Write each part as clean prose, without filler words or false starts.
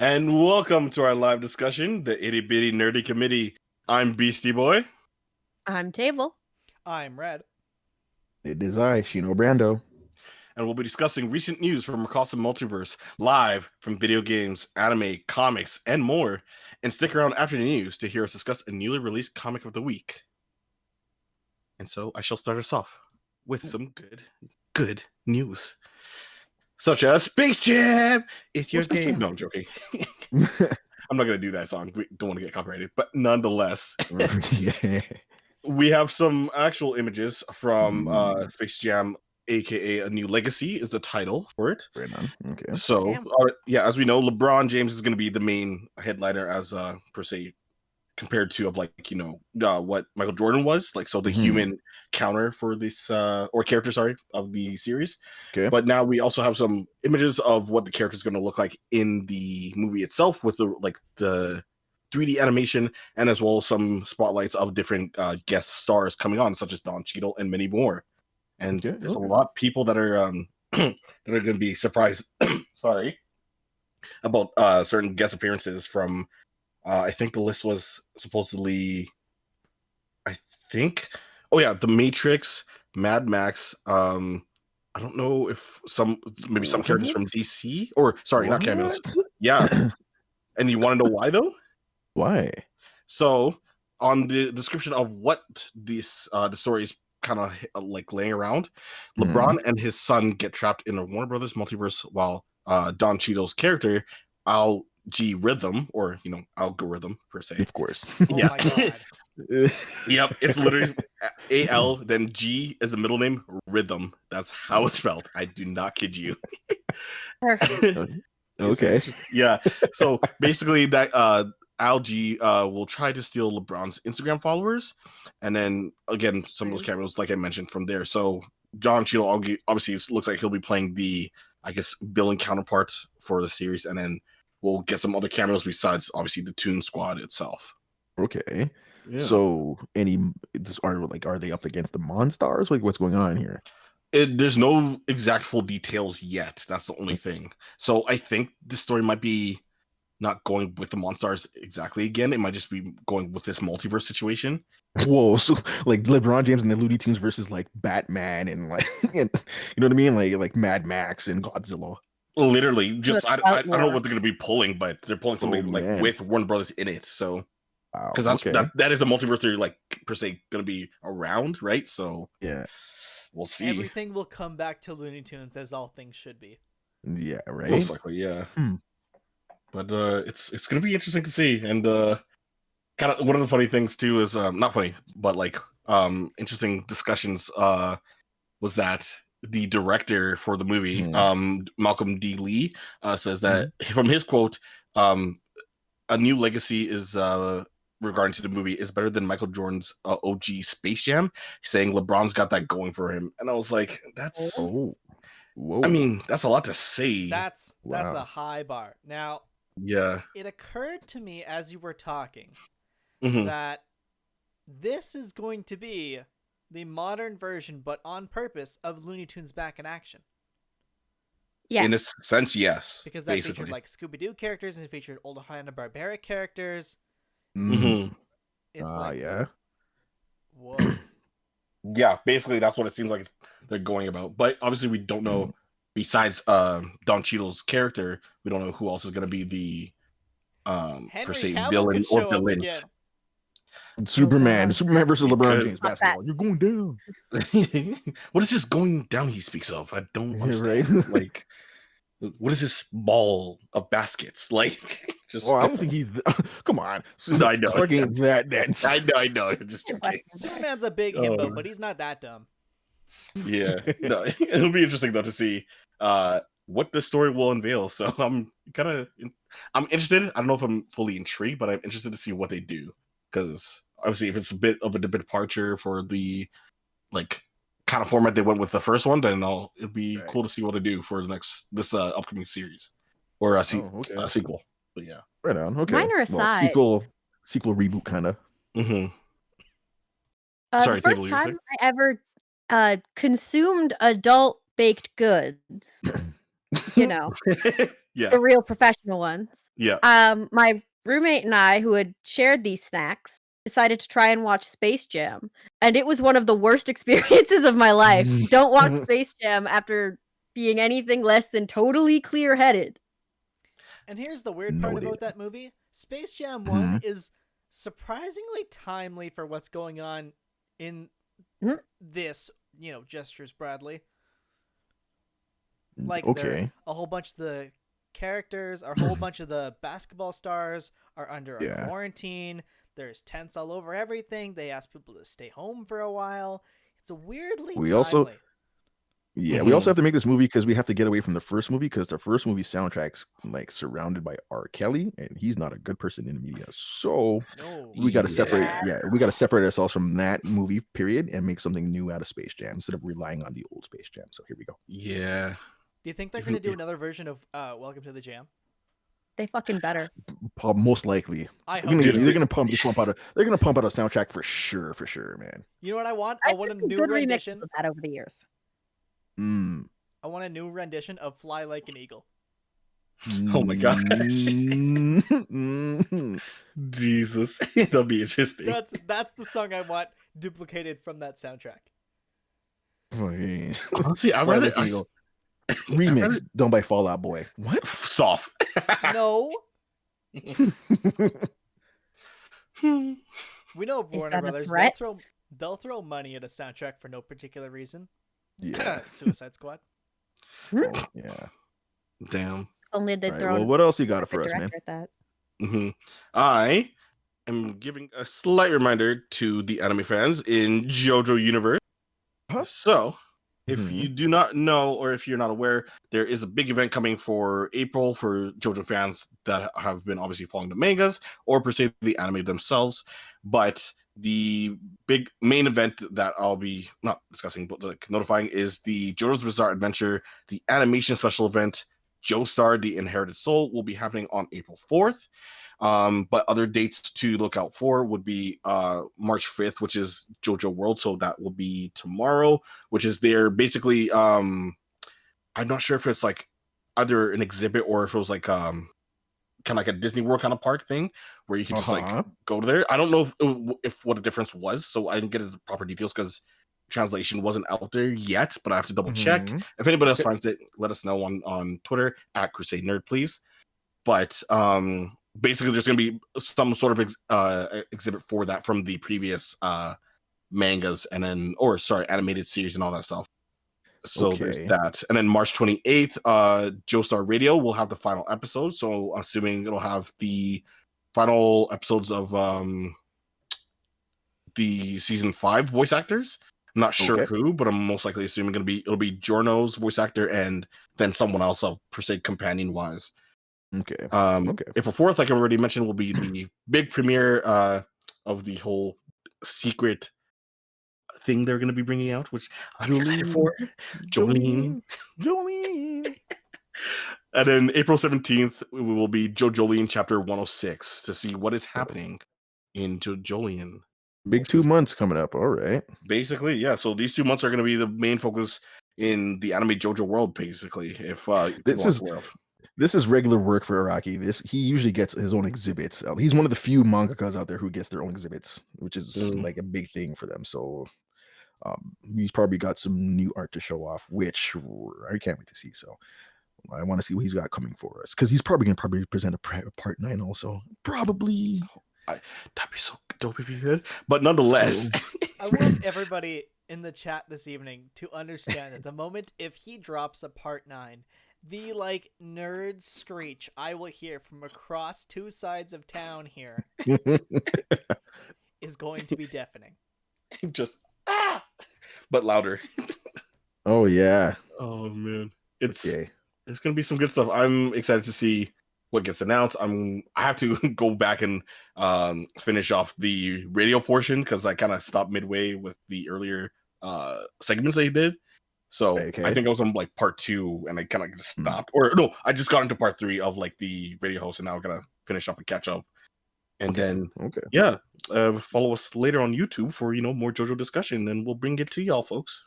And welcome to our live discussion, the Itty Bitty Nerdy Committee. I'm Beastie Boy. I'm Table. I'm Red. It is I, Shino Brando. And we'll be discussing recent news from across the multiverse, live from video games, anime, comics, and more. And stick around after the news to hear us discuss a newly released comic of the week. And so I shall start us off with some good news. Such as Space Jam! It's your game. No, I'm joking. I'm not going to do that song. We don't want to get copyrighted. But nonetheless, we have some actual images from Space Jam, aka A New Legacy is the title for it. Right on. Okay. So, as we know, LeBron James is going to be the main headliner as per se, compared to what Michael Jordan was, like, so the human counter for this or character, of the series. Okay. But now we also have some images of what the character is going to look like in the movie itself, with the 3D animation, and as well as some spotlights of different guest stars coming on, such as Don Cheadle and many more. And there's a lot of people that are that are going to be surprised. About certain guest appearances from. I think the list was supposedly. The Matrix, Mad Max. I don't know if some characters from DC or not cameos. Yeah, and you want to know why though? Why? So on the description of what this the story is kind of like laying around, LeBron and his son get trapped in a Warner Brothers multiverse while Don Cheadle's character algorithm per se. Of course. Yeah. Oh my God. Yep, it's literally AL, then G is the middle name, rhythm. That's how it's spelled. I do not kid you. Okay. Yeah. So basically that Al-G will try to steal LeBron's Instagram followers, and then again some of those cameos, like I mentioned, from there. So John Cheadle obviously looks like he'll be playing the, I guess, villain counterpart for the series, and then we'll get some other cameos besides obviously the Toon Squad itself. Okay. Yeah. So are they up against the Monstars? Like, what's going on here? There's no exact full details yet. That's the only thing. So I think this story might be not going with the Monstars exactly again. It might just be going with this multiverse situation. Whoa, so like LeBron James and the Looney Tunes versus like Batman and like you know what I mean? Like Mad Max and Godzilla. Literally, just I don't know what they're gonna be pulling, but they're pulling something with Warner Brothers in it. So because that is a multiverse they're like per se gonna be around, right? So yeah, we'll see. Everything will come back to Looney Tunes, as all things should be. Yeah, right. Most likely, yeah. But it's gonna be interesting to see, and kind of one of the funny things too is not funny, but like interesting discussions was that the director for the movie, Malcolm D. Lee, says that from his quote, a new legacy is regarding to the movie is better than Michael Jordan's OG Space Jam, saying LeBron's got that going for him. And I was like, that's whoa. I mean, that's a lot to say. That's a high bar. Now, yeah, it occurred to me as you were talking Mhm. that this is going to be the modern version, but on purpose, of Looney Tunes back in action. Yeah. In a sense, yes. Because that basically featured like Scooby-Doo characters and it featured old Hanna-Barbera characters. Mhm. It's like, yeah. whoa. Yeah, basically that's what it seems like they're going about. But obviously we don't know, besides Don Cheadle's character, we don't know who else is going to be the per Henry se Cavill villain could or show up villains. again. Superman versus He LeBron could. James basketball. You're going down. What is this going down he speaks of? I don't Yeah, understand. right. Like, what is this ball of baskets? Like, just Well, I don't think he's. Come on, No, I know. Clark ain't that dense. I know. I'm just joking. Superman's a big himbo, but he's not that dumb. Yeah, no, it'll be interesting though to see what the story will unveil. So I'm interested. I don't know if I'm fully intrigued, but I'm interested to see what they do, because obviously if it's a bit of a departure for the like kind of format they went with the first one, then it'd be cool to see what they do for this upcoming series or a sequel. But yeah, right on. Okay, Minor aside, sequel reboot kind of. Sorry, the first time I ever consumed adult baked goods, you know, yeah, the real professional ones. Yeah. My roommate and I, who had shared these snacks, decided to try and watch Space Jam, and it was one of the worst experiences of my life. Don't watch Space Jam after being anything less than totally clear-headed. And here's the weird part about that movie. Space Jam 1 is surprisingly timely for what's going on in this, Gestures Bradley. Like, a whole bunch of the characters, a whole bunch of the basketball stars are under a quarantine. There's tents all over everything. They ask people to stay home for a while. It's a weirdly timely. We also have to make this movie because we have to get away from the first movie, because the first movie soundtrack's like surrounded by R. Kelly, and he's not a good person in the media. So we got to separate. Yeah, we got to separate ourselves from that movie period and make something new out of Space Jam instead of relying on the old Space Jam. So here we go. Yeah. Do you think they're going to do another version of Welcome to the Jam? They fucking better. Most likely. I hope they're gonna pump out a soundtrack for sure, man. You know what I want? I want a new rendition of that over the years. I want a new rendition of Fly Like an Eagle. Oh my gosh. Jesus. That'll be interesting. That's the song I want duplicated from that soundtrack. Honestly, I'd rather remix done by Fall Out Boy. What? Soft. No. We know Warner Brothers. They'll throw money at a soundtrack for no particular reason. Yeah. Suicide Squad. Yeah. Damn. Only they throw. Well, what else you got for us, man? I am giving a slight reminder to the anime fans in JoJo universe. So, if you do not know, or if you're not aware, there is a big event coming for April for JoJo fans that have been obviously following the mangas or per se the anime themselves. But the big main event that I'll be not discussing, but like notifying, is the JoJo's Bizarre Adventure, the animation special event, Joestar: The Inherited Soul, will be happening on April 4th. But other dates to look out for would be March 5th, which is JoJo World. So that will be tomorrow, which is their basically, I'm not sure if it's like either an exhibit or if it was like kind of like a Disney World kind of park thing where you can just like go there. I don't know if what the difference was. So I didn't get into the proper details because translation wasn't out there yet, but I have to double check. If anybody else finds it, let us know on Twitter at Crusade Nerd, please. But basically there's going to be some sort of exhibit for that from the previous mangas and then animated series and all that stuff. So there's that. And then March 28th, Joestar Radio will have the final episode. So I'm assuming it'll have the final episodes of the season 5 voice actors. I'm not sure who, but I'm most likely assuming it'll be Giorno's voice actor and then someone else of per se companion wise. Okay. April 4th, like I already mentioned, will be the big premiere of the whole secret thing they're going to be bringing out, which I'm excited for. Jolene. And then April 17th will be JoJolene chapter 106 to see what is happening in JoJolene. Big 2 months coming up. All right. Basically, yeah. So these 2 months are going to be the main focus in the anime JoJo world, basically. If this is regular work for Araki. He usually gets his own exhibits. He's one of the few mangakas out there who gets their own exhibits, which is like a big thing for them. So he's probably got some new art to show off, which I can't wait to see. So I want to see what he's got coming for us, because he's probably going to present a part 9 also. Probably. That'd be so dope if you could. But nonetheless, I want everybody in the chat this evening to understand that the moment if he drops a part 9, the nerd screech I will hear from across 2 sides of town here is going to be deafening. Just but louder. Oh yeah. Oh man, it's gonna be some good stuff. I'm excited to see what gets announced. I have to go back and finish off the radio portion because I kind of stopped midway with the earlier segments they did. So I think I was on part 2 and I kind of just stopped. Or no, I just got into part 3 of the radio host, and now I'm gonna finish up and catch up. And then follow us later on YouTube for more JoJo discussion, and we'll bring it to y'all, folks.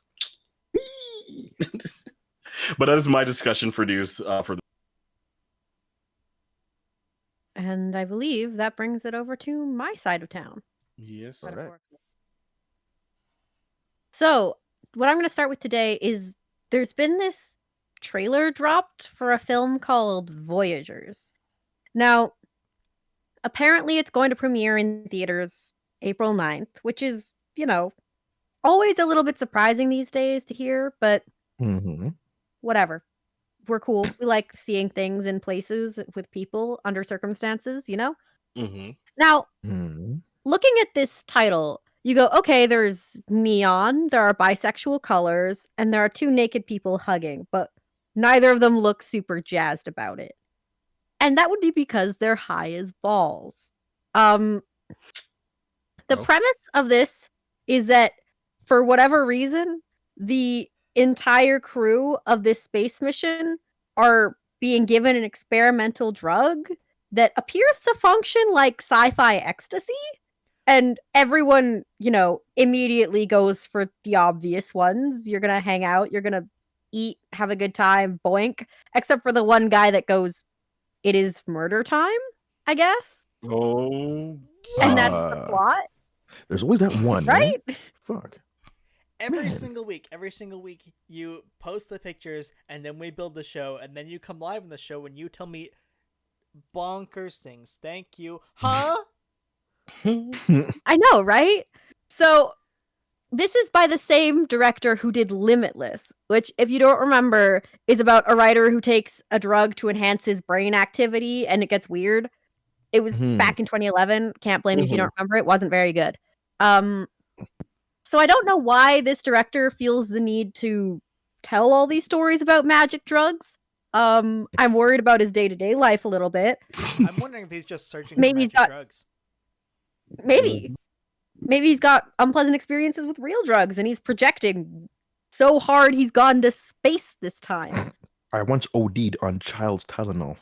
But that is my discussion for news for. And I believe that brings it over to my side of town. Yes. All right. So what I'm going to start with today is there's been this trailer dropped for a film called Voyagers. Now, apparently it's going to premiere in theaters April 9th, which is, always a little bit surprising these days to hear, but whatever. We're cool. We like seeing things in places with people under circumstances, Now, looking at this title, you go, okay, there's neon, there are bisexual colors, and there are 2 naked people hugging, but neither of them look super jazzed about it. And that would be because they're high as balls. The premise of this is that for whatever reason, the entire crew of this space mission are being given an experimental drug that appears to function like sci-fi ecstasy. And everyone, immediately goes for the obvious ones. You're going to hang out, you're going to eat, have a good time, boink. Except for the one guy that goes, it is murder time, I guess. Oh. And that's the plot. There's always that one, right? Fuck. Every single week, you post the pictures, and then we build the show, and then you come live in the show, and you tell me bonkers things. Thank you. Huh? I know, right? So this is by the same director who did Limitless, which, if you don't remember, is about a writer who takes a drug to enhance his brain activity, and it gets weird. It was back in 2011. Can't blame you if you don't remember. It wasn't very good. So I don't know why this director feels the need to tell all these stories about magic drugs. I'm worried about his day-to-day life a little bit. I'm wondering if he's just searching for magic drugs. Maybe he's got unpleasant experiences with real drugs, and he's projecting so hard he's gone to space this time. I once OD'd on child's Tylenol.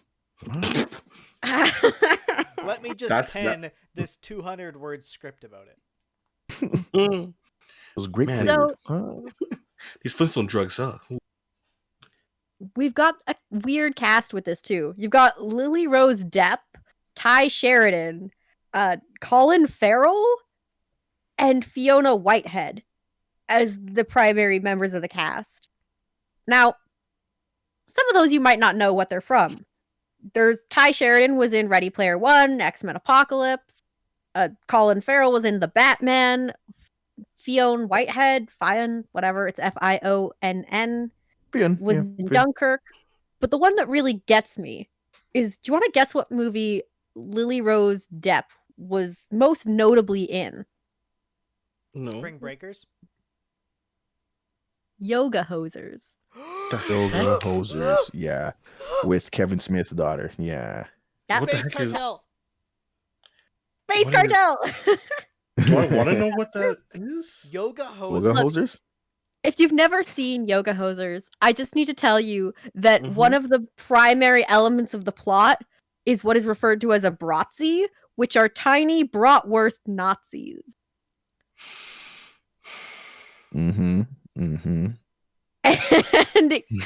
Let me just pen this 200-word script about it. It was great. Man. So, these Flintstone drugs, huh? We've got a weird cast with this too. You've got Lily Rose Depp, Ty Sheridan, Colin Farrell, and Fiona Whitehead as the primary members of the cast. Now, some of those you might not know what they're from. There's Ty Sheridan was in Ready Player One, X-Men Apocalypse. Colin Farrell was in The Batman. Fiona Whitehead, whatever, it's Fionn, with Dunkirk. But the one that really gets me is, do you want to guess what movie Lily Rose Depp was most notably in? No. Spring Breakers. Yoga Hosers. Yoga Hosers, yeah, with Kevin Smith's daughter, yeah. Yep. What the Space heck is? Cartel. Space What is- Cartel! Do I want to know what that is? Yoga Yoga Hosers. Hosers? If you've never seen Yoga Hosers, I just need to tell you that Mhm. one of the primary elements of the plot is what is referred to as a bratzi, which are tiny bratwurst Nazis. Mm-hmm. Mm-hmm.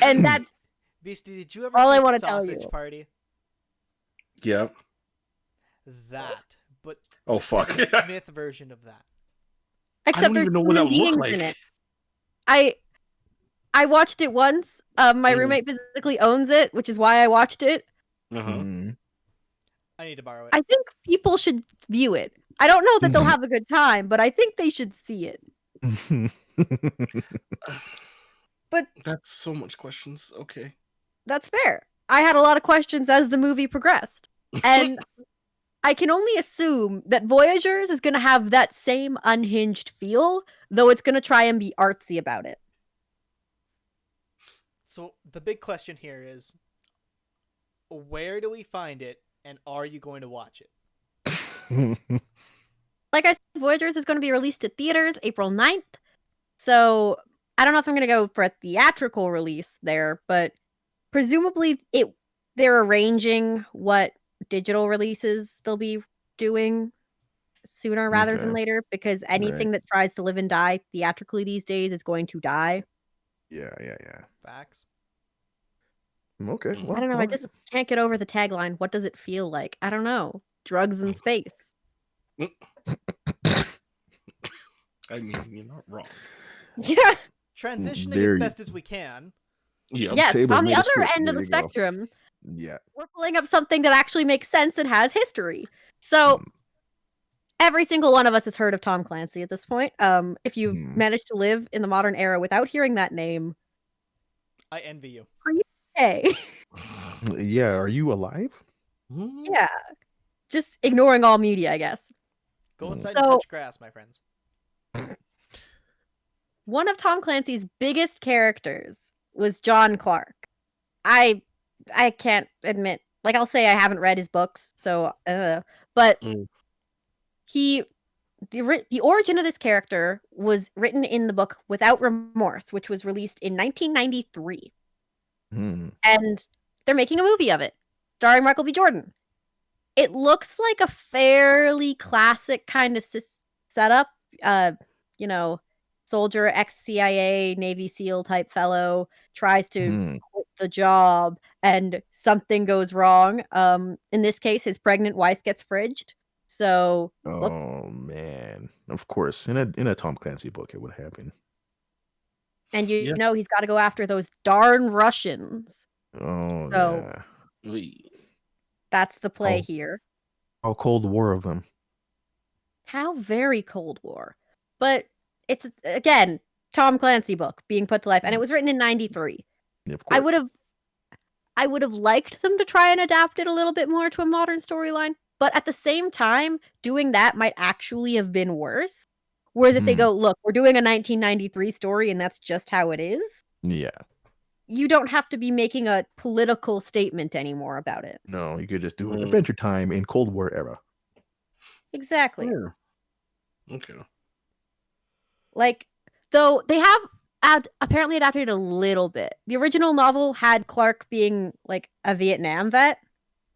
and that's Beastie, did you ever all see I wanna tell Sausage you. Party? Yeah. That, but Oh fuck. Kevin Smith version of that. except don't there's even know what human that would look beings in like. it. I watched it once. My roommate physically owns it, which is why I watched it. Uh-huh. Mm. I need to borrow it. I think people should view it. I don't know that they'll have a good time, but I think they should see it. But That's so much questions. Okay. that's fair. I had a lot of questions as the movie progressed. And I can only assume that Voyagers is going to have that same unhinged feel, though it's going to try and be artsy about it. So the big question here is, where do we find it, and are you going to watch it? Like I said, Voyagers is going to be released to theaters April 9th. So I don't know if I'm going to go for a theatrical release there, but presumably they're arranging what digital releases they'll be doing sooner rather than Okay. later, because anything that tries to live and die theatrically these days is going to die. Yeah. Facts. Okay. Well, I don't know. I just can't get over the tagline. What does it feel like? I don't know. Drugs in space. I mean, you're not wrong. Yeah. Transitioning There as you- best as we can. Yeah. Yes. Table On the made a other script. end of There the you go. spectrum, Yeah. we're pulling up something that actually makes sense and has history. So every single one of us has heard of Tom Clancy at this point. If you've managed to live in the modern era without hearing that name, I envy you. hey, Yeah. Are you alive? yeah, just ignoring all media, I guess. Go outside So- and touch grass, my friends. One of Tom Clancy's biggest characters was John Clark. I can't admit, like, I'll say I haven't read his books, so but the origin of this character was written in the book Without Remorse, which was released in 1993. And they're making a movie of it, starring Michael B. Jordan. It looks like a fairly classic kind of setup, you know, soldier, ex-CIA, Navy SEAL type fellow tries to quit the job and something goes wrong. In this case, his pregnant wife gets fridged. So, whoops. Oh man! Of course, in a Tom Clancy book, it would happen. And you know he's got to go after those darn Russians. Oh So, yeah. that's the play here. How Cold War of them. How very Cold War. But it's, again, Tom Clancy book being put to life, and it was written in 93. Yeah, of course. I would have liked them to try and adapt it a little bit more to a modern storyline, but at the same time, doing that might actually have been worse. Whereas if they go, look, we're doing a 1993 story and that's just how it is. Yeah. You don't have to be making a political statement anymore about it. No, you could just do Adventure Time in Cold War era. Exactly. Okay. Like, though they have apparently adapted a little bit. The original novel had Clark being like a Vietnam vet,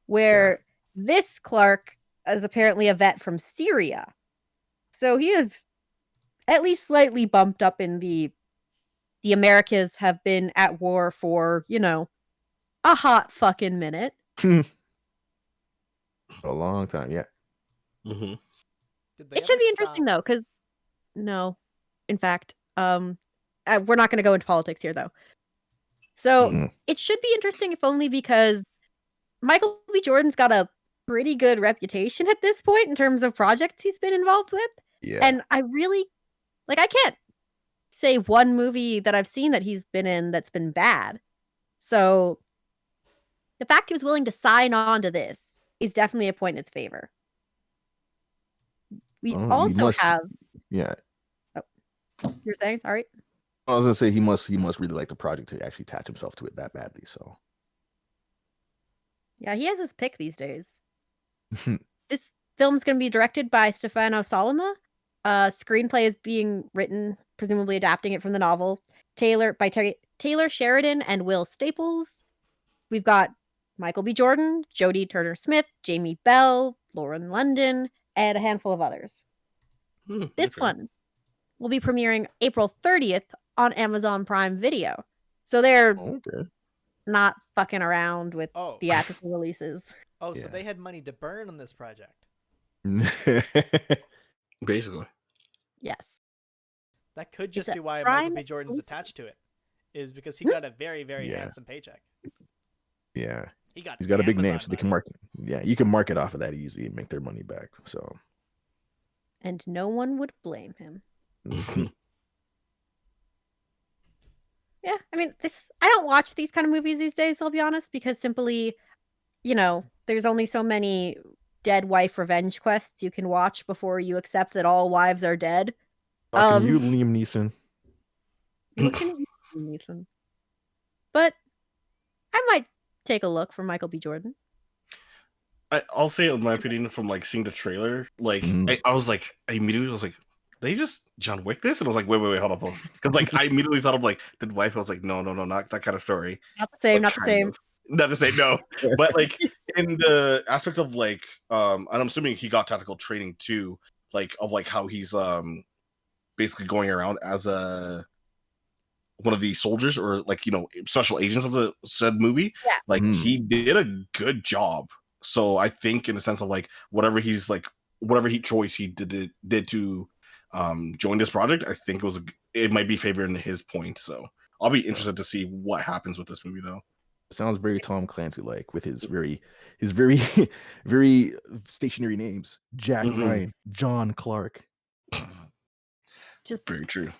where this Clark is apparently a vet from Syria. So he is at least slightly bumped up in the Americas have been at war for, you know, a hot fucking minute. A long time, yeah. It should be interesting though, because in fact, we're not going to go into politics here though. So it should be interesting, if only because Michael B. Jordan's got a pretty good reputation at this point in terms of projects he's been involved with. Yeah. And I really, like, I can't say one movie that I've seen that he's been in that's been bad. So the fact he was willing to sign on to this is definitely a point in its favor. We Well, also have. Yeah. Oh, you're saying? Sorry. I was gonna say he must really like the project to actually attach himself to it that badly. So. Yeah, he has his pick these days. This film's going to be directed by Stefano Solima. Screenplay is being written, presumably adapting it from the novel, Taylor Sheridan and Will Staples. We've got Michael B. Jordan, Jodie Turner-Smith, Jamie Bell, Lauren London, and a handful of others. This one will be premiering April 30th on Amazon Prime Video. So they're not fucking around with theatrical releases. Oh, so they had money to burn on this project. Basically. Yes. That could just be why Michael B. Jordan's attached to it, is because he got a very, very handsome paycheck. Yeah. He's got a big name, so they can market. Yeah, you can market off of that easy and make their money back. So. And no one would blame him. Yeah, I mean, I don't watch these kind of movies these days, I'll be honest, because simply, there's only so many dead wife revenge quests you can watch before you accept that all wives are dead. Talking you, Liam Neeson. Looking at you, Liam Neeson. But I might take a look for Michael B. Jordan. I'll say in my opinion from like seeing the trailer, like I immediately was like, they just John Wick this? And I was like, wait, hold up. Because like I immediately thought of like the wife. I was like, no, not that kind of story. Not the same, not the same. Not the same, no. But like in the aspect of like, and I'm assuming he got tactical training too, like of like how he's basically going around as one of the soldiers or like special agents of the said movie. Yeah. Like he did a good job. So I think in the sense of like whatever choice he did to join this project, I think it might be favoring his point. So I'll be interested to see what happens with this movie though. Sounds very Tom Clancy like with his very very stationary names. Jack Ryan, John Clark. Just very true.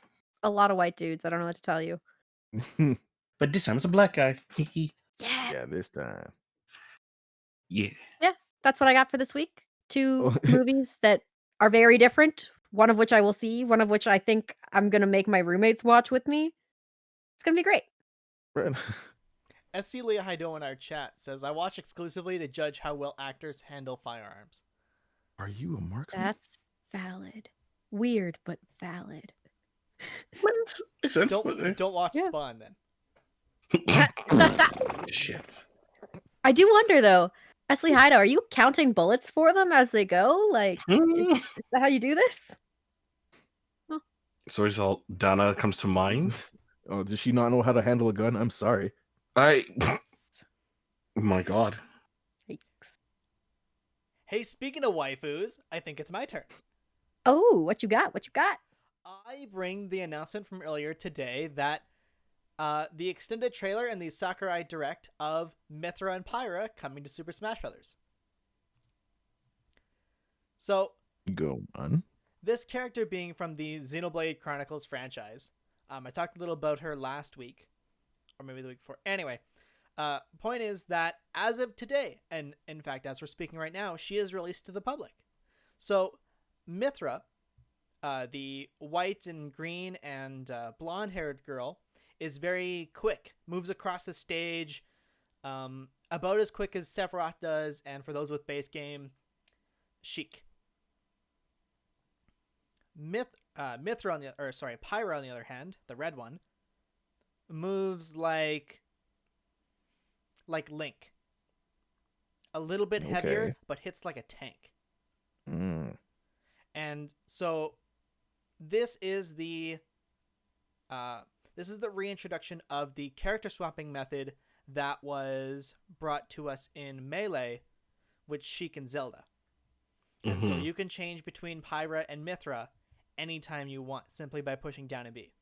A lot of white dudes. I don't know what to tell you. But this time it's a black guy. Yeah, this time. Yeah, that's what I got for this week. 2 movies that are very different. One of which I will see. One of which I think I'm gonna make my roommates watch with me. It's gonna be great. Right. SC Leah Haido in our chat says, I watch exclusively to judge how well actors handle firearms. Are you a marksman? That's valid. Weird, but valid. Makes sense. Don't watch Spawn then. Shit. I do wonder though, Leslie Haido, are you counting bullets for them as they go? Like, is that how you do this? Oh. So is all Dana comes to mind? Oh, does she not know how to handle a gun? I'm sorry. My God. Yikes. Hey, speaking of waifus, I think it's my turn. Oh, what you got? I bring the announcement from earlier today that the extended trailer and the Sakurai Direct of Mythra and Pyra coming to Super Smash Bros. So, go on. This character being from the Xenoblade Chronicles franchise. I talked a little about her last week, or maybe the week before. Anyway, point is that as of today, and in fact, as we're speaking right now, she is released to the public. So, Mythra, the white and green and blonde-haired girl, is very quick, moves across the stage about as quick as Sephiroth does, and for those with base game, Sheik. Pyra on the other hand, the red one, moves like Link. A little bit heavier, but hits like a tank. And so this is the reintroduction of the character swapping method that was brought to us in Melee with Sheik and Zelda. And so you can change between Pyra and Mythra anytime you want, simply by pushing down a B.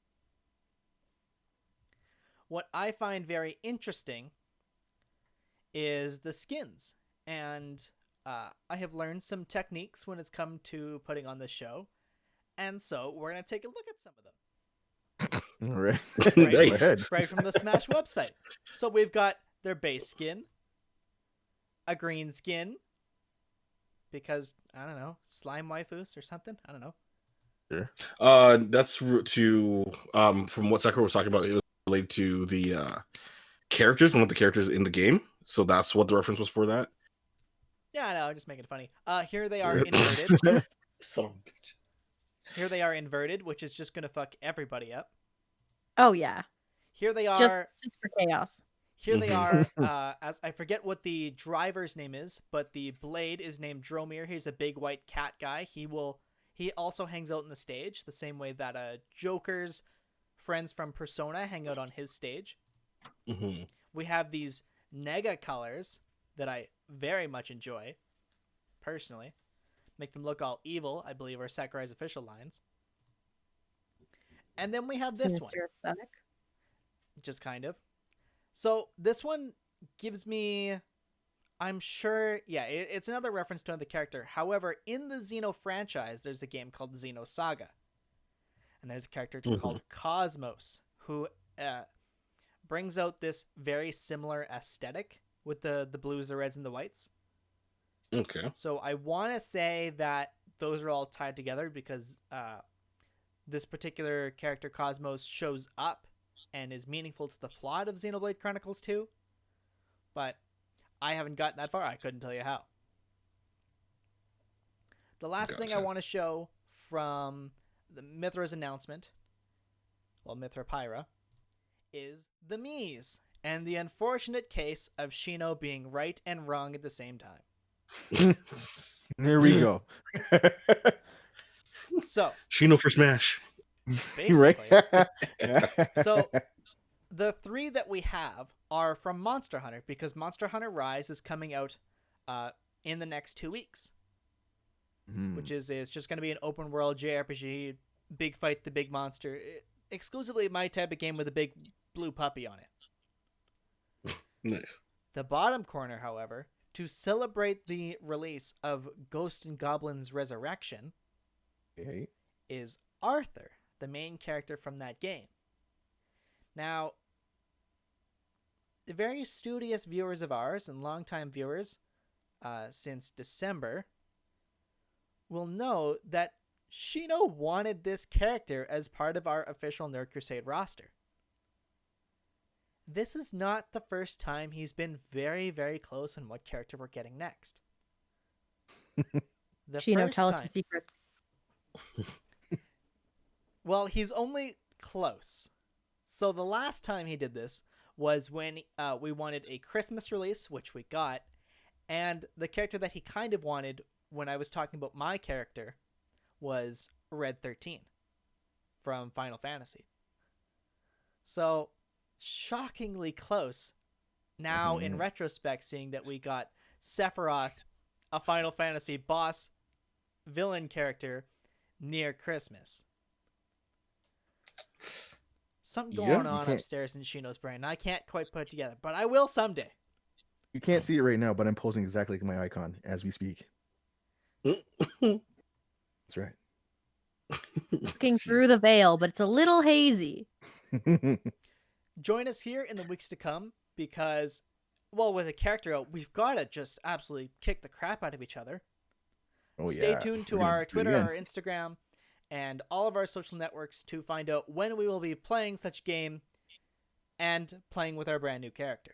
What I find very interesting is the skins. And I have learned some techniques when it's come to putting on this show. And so we're going to take a look at some of them. All right. Right from the Smash website. So we've got their base skin, a green skin, because I don't know, slime waifus or something. I don't know. Sure. That's to from what Sakura was talking about. It was related to the characters, one of the characters in the game. So that's what the reference was for that. Yeah, I know. I'm just making it funny. Here they are inverted. Son of a bitch. Here they are inverted, which is just gonna fuck everybody up. Oh yeah, Here they are. just for chaos. Here they are. As I forget what the driver's name is, but the blade is named Dromir. He's a big white cat guy. He also hangs out on the stage the same way that Joker's friends from Persona hang out on his stage. Mm-hmm. We have these nega colors that I very much enjoy, personally. Make them look all evil, I believe, are Sakurai's official lines. And then we have this one. Sinister aesthetic. Just kind of. So this one gives me, I'm sure, yeah, it's another reference to another character. However, in the Xeno franchise, there's a game called Xeno Saga. And there's a character called Cosmos, who brings out this very similar aesthetic with the blues, the reds, and the whites. Okay. So I want to say that those are all tied together because this particular character, Cosmos, shows up and is meaningful to the plot of Xenoblade Chronicles 2. But I haven't gotten that far. I couldn't tell you how. The last thing I want to show from the Mythra's announcement, well, Mythra Pyra, is the Miis and the unfortunate case of Shino being right and wrong at the same time. Here we go. So Shino for Smash. basically, Right? so the three that we have are from Monster Hunter because Monster Hunter Rise is coming out in the next 2 weeks, which is just going to be an open world JRPG, big fight the big monster, exclusively my type of game with a big blue puppy on it. Nice. The bottom corner, however, to celebrate the release of Ghost and Goblins Resurrection, Hey. is Arthur, the main character from that game. Now, the very studious viewers of ours and longtime viewers since December will know that Shino wanted this character as part of our official Nerd Crusade roster. This is not the first time he's been very, very close on what character we're getting next. Shino, tell us your secrets. Well, he's only close. So the last time he did this was when we wanted a Christmas release, which we got, and the character that he kind of wanted when I was talking about my character was Red 13 from Final Fantasy. So, shockingly close. Now, in retrospect, seeing that we got Sephiroth, a Final Fantasy boss villain character, near Christmas. Something going on upstairs in Shino's brain. I can't quite put it together, but I will someday. You can't see it right now, but I'm posing exactly like my icon as we speak. That's right. Looking through the veil, but it's a little hazy. Join us here in the weeks to come because, well, with a character out, we've got to just absolutely kick the crap out of each other. Oh, Stay tuned to our Twitter, our Instagram, and all of our social networks to find out when we will be playing such game and playing with our brand new character.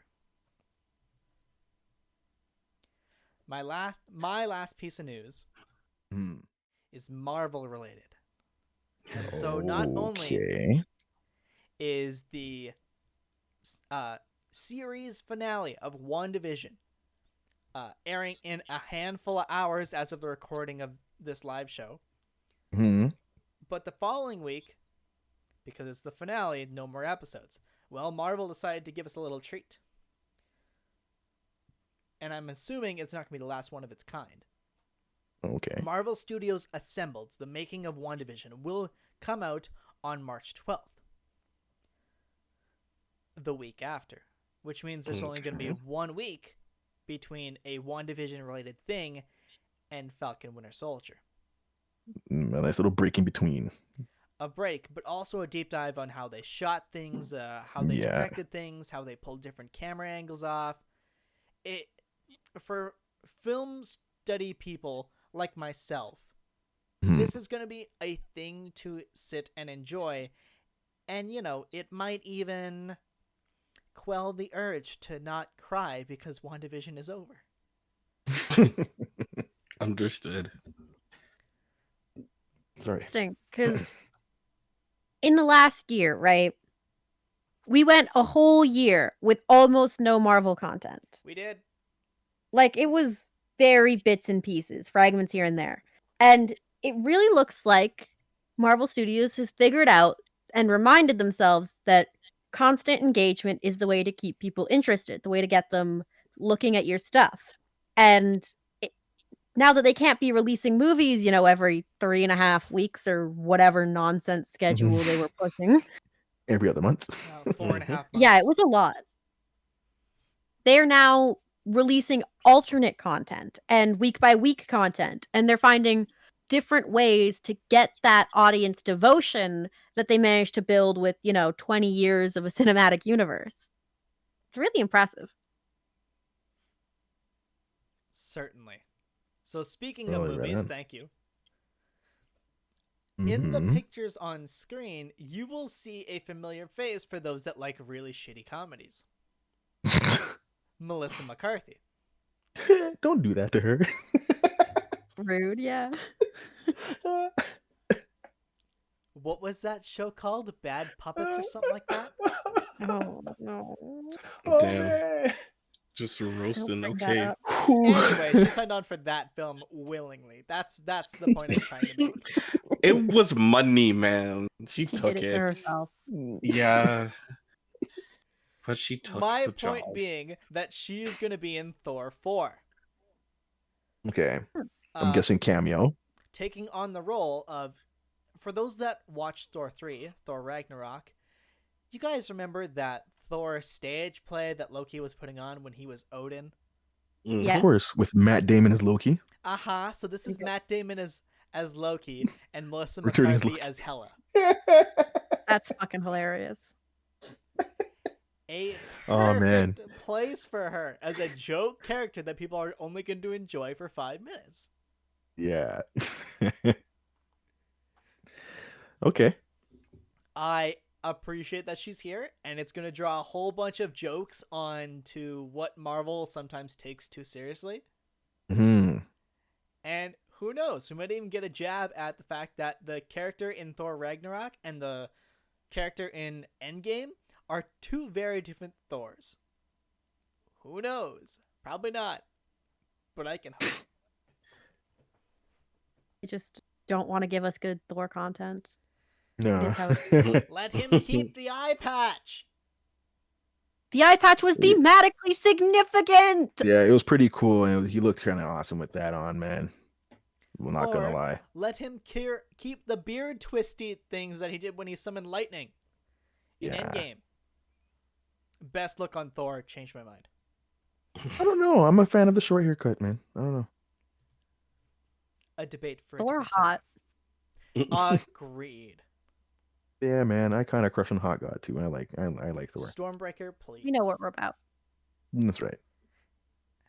My last piece of news is Marvel related. And so not only is the series finale of WandaVision airing in a handful of hours as of the recording of this live show, but the following week, because it's the finale, no more episodes. Well, Marvel decided to give us a little treat. And I'm assuming it's not going to be the last one of its kind. Okay. Marvel Studios Assembled, the making of WandaVision, will come out on March 12th. The week after. Which means there's only going to be 1 week between a WandaVision related thing and Falcon Winter Soldier. A nice little break in between. A break, but also a deep dive on how they shot things, how they directed things, how they pulled different camera angles off. For film study people like myself, Hmm. this is going to be a thing to sit and enjoy. And, it might even quell the urge to not cry because WandaVision is over. Understood. Sorry. Interesting, because in the last year, right, we went a whole year with almost no Marvel content. We did. Like, it was very bits and pieces, fragments here and there. And it really looks like Marvel Studios has figured out and reminded themselves that constant engagement is the way to keep people interested, the way to get them looking at your stuff. And now that they can't be releasing movies, every 3.5 weeks or whatever nonsense schedule they were pushing. Every other month. 4.5 months. Yeah, it was a lot. They're now releasing alternate content and week by week content, and they're finding different ways to get that audience devotion that they managed to build with, 20 years of a cinematic universe. It's really impressive. Certainly. So speaking of Totally right movies, on. thank you. In the pictures on screen, you will see a familiar face for those that like really shitty comedies. Melissa McCarthy. Don't do that to her. Rude, yeah. What was that show called? Bad Puppets or something like that? Oh, no. Damn. Man. Just roasting. bring that Okay. up. Anyway, she signed on for that film willingly. That's the point I'm trying to make. It was money, man. She She took did it to herself. Yeah. But she took My the point job. being that she is going to be in Thor 4. Okay. I'm guessing cameo. Taking on the role of, for those that watched Thor 3, Thor Ragnarok, you guys remember that Thor stage play that Loki was putting on when he was Odin? Yeah. Of course, with Matt Damon as Loki. So this is Matt Damon as Loki and Melissa Returning as McCarthy Loki. as Hela. That's fucking hilarious. A Oh, man. perfect place for her as a joke character that people are only going to enjoy for 5 minutes. Yeah. Okay. I appreciate that she's here, and it's going to draw a whole bunch of jokes on to what Marvel sometimes takes too seriously. Hmm. And who knows, we might even get a jab at the fact that the character in Thor Ragnarok and the character in Endgame are two very different Thors. Who knows? Probably not. But I can hope. You just don't want to give us good Thor content. No. It is how it is. Let him keep the eye patch. The eye patch was thematically significant. Yeah, it was pretty cool, and he looked kind of awesome with that on, man. I'm not gonna lie. Let him keep the beard twisty things that he did when he summoned lightning in Endgame. Best look on Thor. Changed my mind. I don't know. I'm a fan of the short haircut, man. I don't know. A debate for Thor a different hot. time. Agreed. Yeah, man. I kind of crush on Hot God too. I like Thor. Stormbreaker, please. We know what we're about. That's right.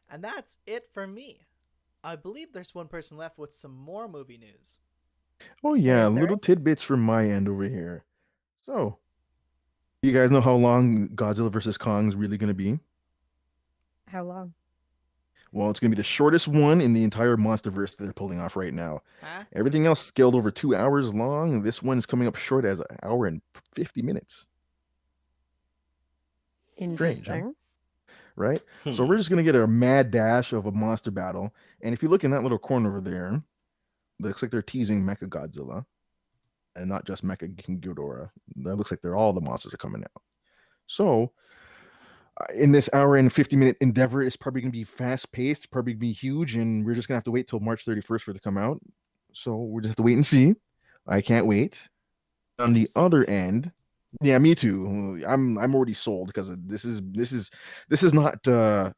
And that's it for me. I believe there's one person left with some more movie news. Oh yeah, Is there? little tidbits from my end over here. So, you guys know how long Godzilla vs. Kong is really gonna be? How long? Well, it's gonna be the shortest one in the entire MonsterVerse that they're pulling off right now. Huh? Everything else scaled over 2 hours long. This one is coming up short as 1 hour and 50 minutes. Interesting. Strange, huh? Right? So we're just gonna get a mad dash of a monster battle. And if you look in that little corner over there, looks like they're teasing Mecha Godzilla. And not just Mecha King Ghidorah. That looks like all the monsters are coming out. So in this hour and 50-minute endeavor, it's probably gonna be fast paced, probably gonna be huge, and we're just gonna have to wait till March 31st for it to come out. So we'll just have to wait and see. I can't wait. On the other end, yeah, me too. I'm already sold because this is not Dawn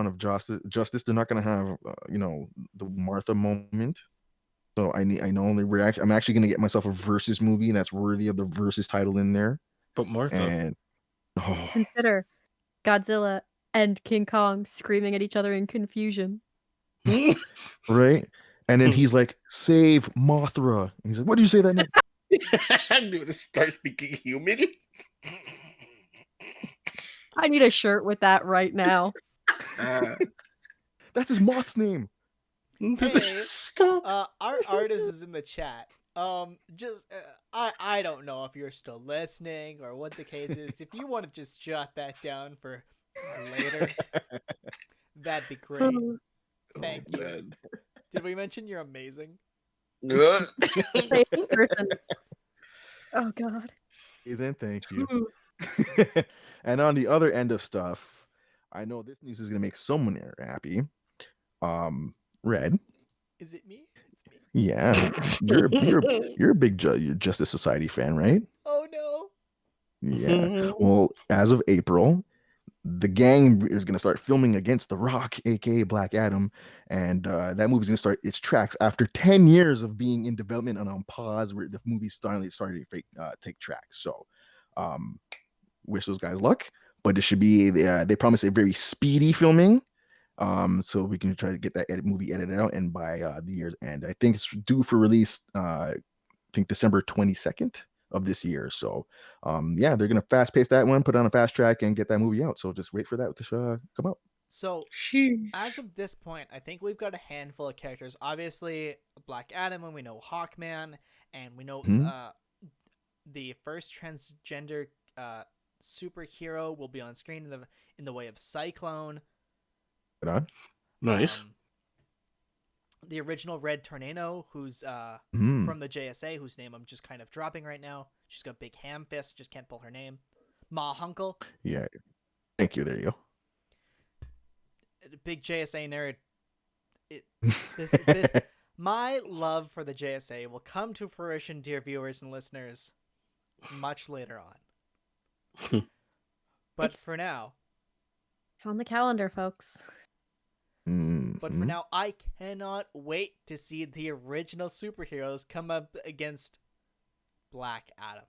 of Justice. They're not gonna have the Martha moment. So I'm actually gonna get myself a versus movie, and that's worthy of the versus title in there. But Martha. And Consider Godzilla and King Kong screaming at each other in confusion. right? And then he's like, "Save Mothra." And he's like, "What do you say that name?" Dude, this start speaking human. I need a shirt with that right now. That's his moth's name. Hey, Stop. our artist is in the chat. Just I don't know if you're still listening or what the case is. If you want to just jot that down for later, that'd be great. Thank you. Man. Did we mention you're amazing? Favorite person. Oh God. Thank you. And on the other end of stuff, I know this news is gonna make someone happy. Red. Is it me? It's me. Yeah, you're a big Justice Society fan, right? Oh no. Yeah. Well, as of April, the gang is going to start filming against The Rock, aka Black Adam, and that movie's going to start its tracks after 10 years of being in development and on pause, where the movie's starting to take tracks. So, wish those guys luck, but it should be they promise a very speedy filming. So we can try to get that movie edited out, and by the year's end, I think it's due for release. I think December 22nd of this year. So, yeah, they're gonna fast pace that one, put it on a fast track, and get that movie out. So just wait for that to come out. So as of this point, I think we've got a handful of characters. Obviously, Black Adam, and we know Hawkman, and we know the first transgender superhero will be on screen in the way of Cyclone. Nice. The original Red Tornado, who's from the JSA, whose name I'm just kind of dropping right now. She's got big ham fists, just can't pull her name. Ma Hunkle. Yeah. Thank you. There you go. Big JSA nerd. My love for the JSA will come to fruition, dear viewers and listeners, much later on. But for now, it's on the calendar, folks. But for now, I cannot wait to see the original superheroes come up against Black Adam.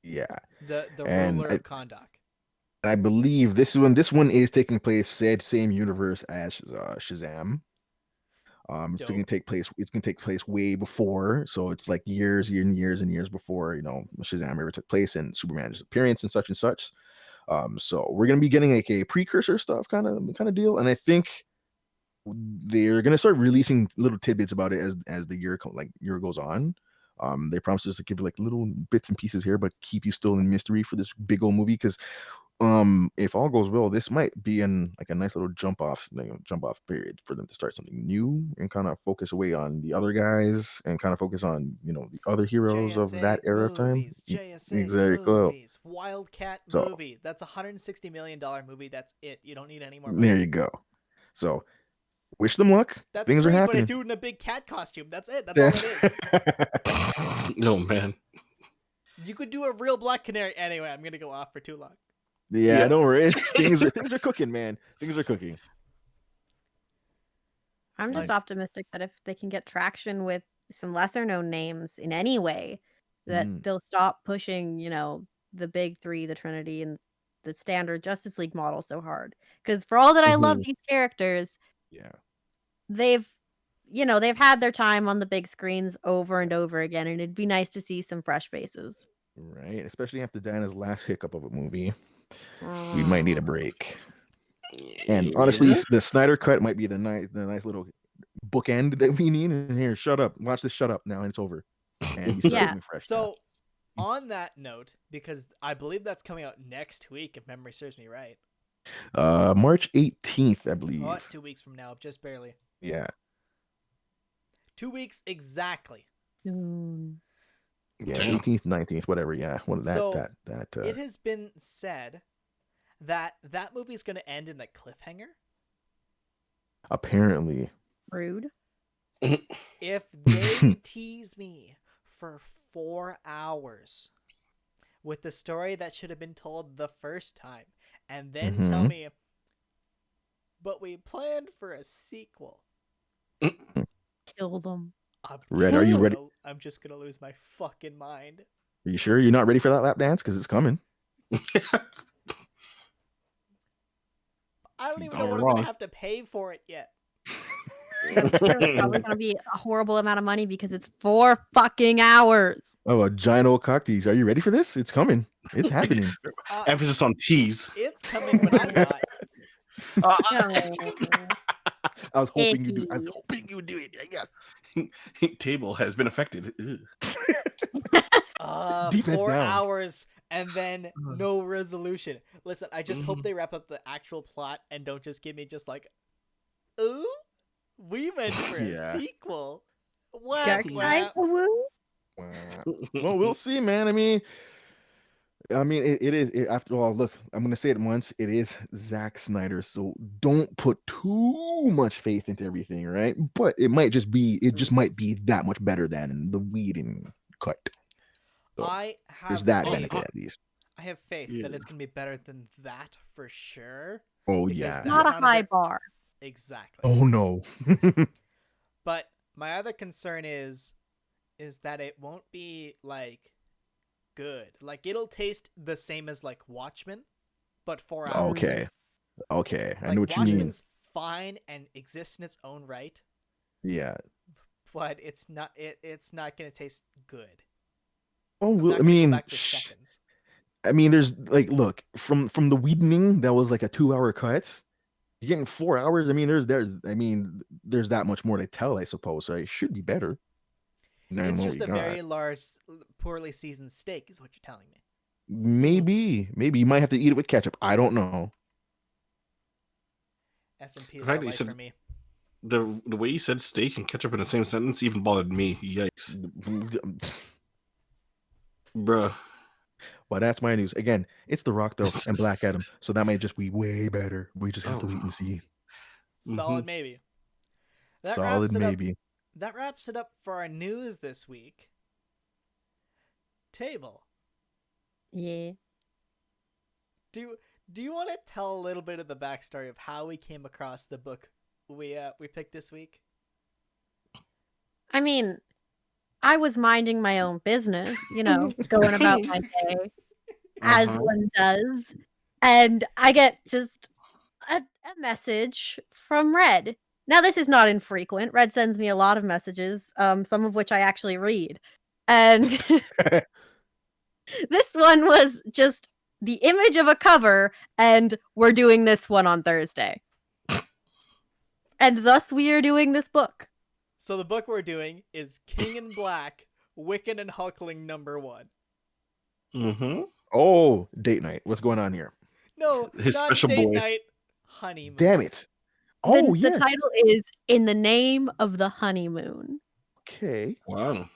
Yeah. The ruler of Kahndaq. And I believe this one is taking place same universe as Shazam. It's gonna take place way before, so it's like years and years before Shazam ever took place and Superman's appearance and such and such. So we're gonna be getting like a precursor stuff kind of deal, and I think they're gonna start releasing little tidbits about it as the year goes on. They promise us to give you like little bits and pieces here, but keep you still in mystery for this big old movie, because if all goes well, this might be a nice little jump off period for them to start something new and kind of focus away on the other guys and kind of focus on the other heroes JSA of that era of time. JSA Exactly. movies, Wildcat movie. That's $160 million movie. That's it. You don't need any more money. There you go. So wish them luck. That's Things great, are happening. but a dude in a big cat costume. That's it. That's all it is. No, man. You could do a real Black Canary. Anyway, I'm gonna go off for too long. Yeah, don't worry. Things are cooking, man. Things are cooking. I'm just optimistic that if they can get traction with some lesser known names in any way, that they'll stop pushing, the big three, the Trinity, and the standard Justice League model so hard. Because for all that I love these characters, they've had their time on the big screens over and over again, and it'd be nice to see some fresh faces. Right, especially after Diana's last hiccup of a movie. We might need a break. And honestly, the Snyder cut might be the nice little bookend that we need. And here, shut up. Watch this shut up now, and it's over. And we start something fresh. So, on that note, because I believe that's coming out next week, if memory serves me right. March 18th, I believe. 2 weeks from now, just barely. Yeah. 2 weeks exactly. Yeah, 18th, 19th, whatever. Yeah, it has been said that movie is going to end in a cliffhanger. Apparently. Rude. If they tease me for 4 hours with the story that should have been told the first time, and then tell me, but we planned for a sequel. Kill them. Red, are you ready? I'm just going to lose my fucking mind. Are you sure you're not ready for that lap dance? Because it's coming. I don't even know what I'm going to have to pay for it yet. It's true. It's probably gonna be a horrible amount of money because it's 4 fucking hours. Oh, a giant old cocktease. Are you ready for this? It's coming. It's happening. Emphasis on tease. It's coming, but I'm not. No. I was hoping you Icky. would do it. Yes. Table has been affected. Defense 4 down. hours and then no resolution. Listen, I just hope they wrap up the actual plot and don't just give me just like, ooh, we went for a sequel. What? Dark side. Woo. Well, we'll see, man. I mean, it is. After all, look, I'm gonna say it once. It is Zack Snyder, so don't put too much faith into everything, right? But it might just be. It just might be that much better than the Whedon cut. So there's that benefit at least. I have faith that it's gonna be better than that for sure. Oh yeah, not a high bar. Exactly. Oh no. But my other concern is that it won't be like good. Like it'll taste the same as like Watchmen, but 4 hours. Okay, I like, know what you mean. Watchmen's fine and exists in its own right. Yeah, but it's not. It's not gonna taste good. Oh, well, I mean, there's like, look, from the Whedoning, that was like a 2-hour cut. You're getting 4 hours. I mean, there's that much more to tell, I suppose. So it should be better. It's just a very large, poorly seasoned steak, is what you're telling me. Maybe you might have to eat it with ketchup. I don't know. S&P is not for me. The way you said steak and ketchup in the same sentence even bothered me. Yikes. Bruh. Well, that's my news. Again, it's The Rock, though, and Black Adam. So that might just be way better. We just have to wait and see. Solid maybe. Solid maybe. That wraps it up for our news this week. Table. Yeah. Do you want to tell a little bit of the backstory of how we came across the book we picked this week? I mean, I was minding my own business, going about my day, as one does, and I get just a message from Red. Now, this is not infrequent. Red sends me a lot of messages, some of which I actually read, and this one was just the image of a cover, and we're doing this one on Thursday. And thus we are doing this book. So the book we're doing is King in Black, Wiccan and Hulkling #1. Oh, date night. What's going on here? No, his not special date boy. night. Honeymoon. Damn it. Oh, yes. The title is In the Name of the Honeymoon. Okay. Wow.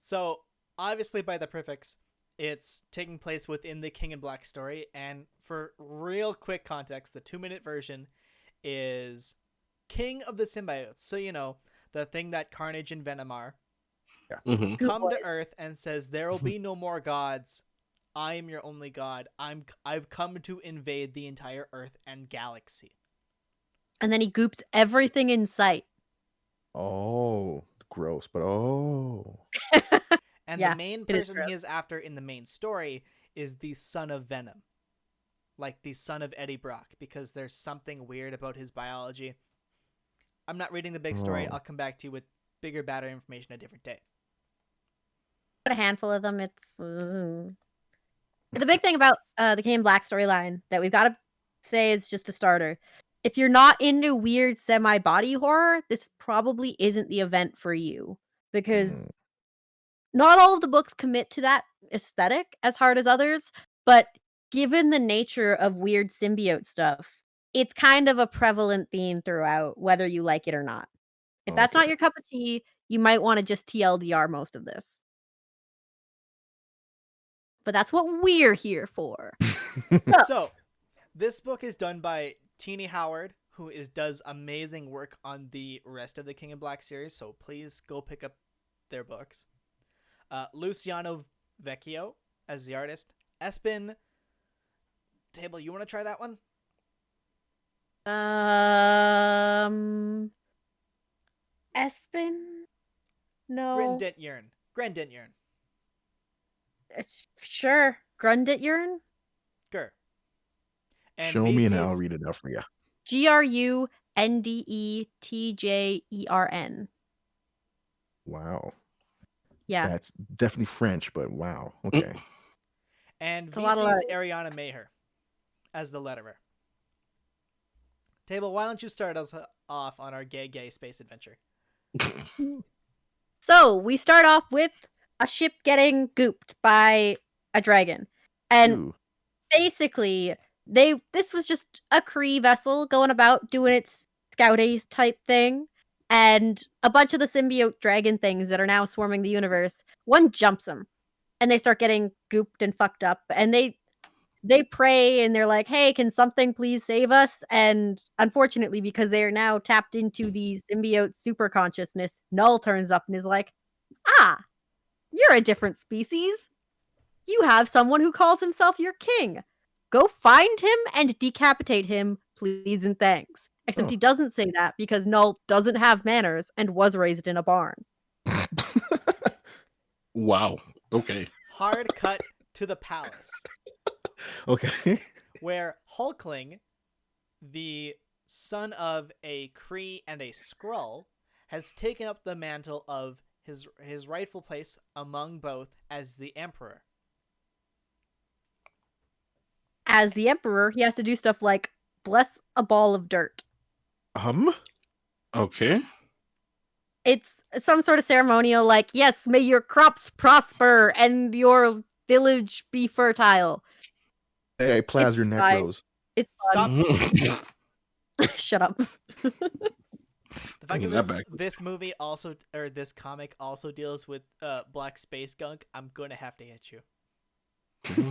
So, obviously by the prefix, it's taking place within the King in Black story. And for real quick context, the 2-minute version is King of the Symbiotes. So, the thing that Carnage and Venom are. Yeah. Come to Earth and says, there will be no more gods. I am your only god. I've come to invade the entire Earth and galaxy. And then he goops everything in sight. Oh, gross, but oh. And the main person he is after in the main story is the son of Venom. Like the son of Eddie Brock, because there's something weird about his biology. I'm not reading the big story. I'll come back to you with bigger, badder information a different day. But a handful of them, it's... The big thing about the King in Black storyline that we've got to say is just a starter. If you're not into weird semi-body horror, this probably isn't the event for you. Because not all of the books commit to that aesthetic as hard as others, but given the nature of weird symbiote stuff, it's kind of a prevalent theme throughout, whether you like it or not. If that's not your cup of tea, you might want to just TLDR most of this. But that's what we're here for. So, this book is done by Teenie Howard, who does amazing work on the rest of the King in Black series, so please go pick up their books. Luciano Vecchio as the artist. Espen, Table, you want to try that one? Espen? No. Grandinjern. Sure. Grunditjern? Gur. And show me and I'll read it out for you. Grunditjern. Ndetjern. Wow. Yeah. That's definitely French, but wow. Okay. And It's a lot of VC's letters. Ariana Maher as the letterer. Table, why don't you start us off on our gay space adventure? So we start off with a ship getting gooped by a dragon. And Ooh. basically, this was just a Kree vessel going about doing its scouty type thing. And a bunch of the symbiote dragon things that are now swarming the universe, one jumps them. And they start getting gooped and fucked up. And they pray and they're like, hey, can something please save us? And unfortunately, because they are now tapped into the symbiote super consciousness, Null turns up and is like, ah, you're a different species. You have someone who calls himself your king. Go find him and decapitate him, please and thanks. Except he doesn't say that because Null doesn't have manners and was raised in a barn. Wow. Okay. Hard cut to the palace. Okay. Where Hulkling, the son of a Kree and a Skrull, has taken up the mantle of his rightful place among both as the Emperor. As the Emperor, he has to do stuff like bless a ball of dirt. Okay. It's some sort of ceremonial like, yes, may your crops prosper and your village be fertile. Hey, Plaz, your neck rose. It's fun. Stop. Shut up. The fact that this movie also, or this comic also deals with black space gunk, I'm going to have to hit you.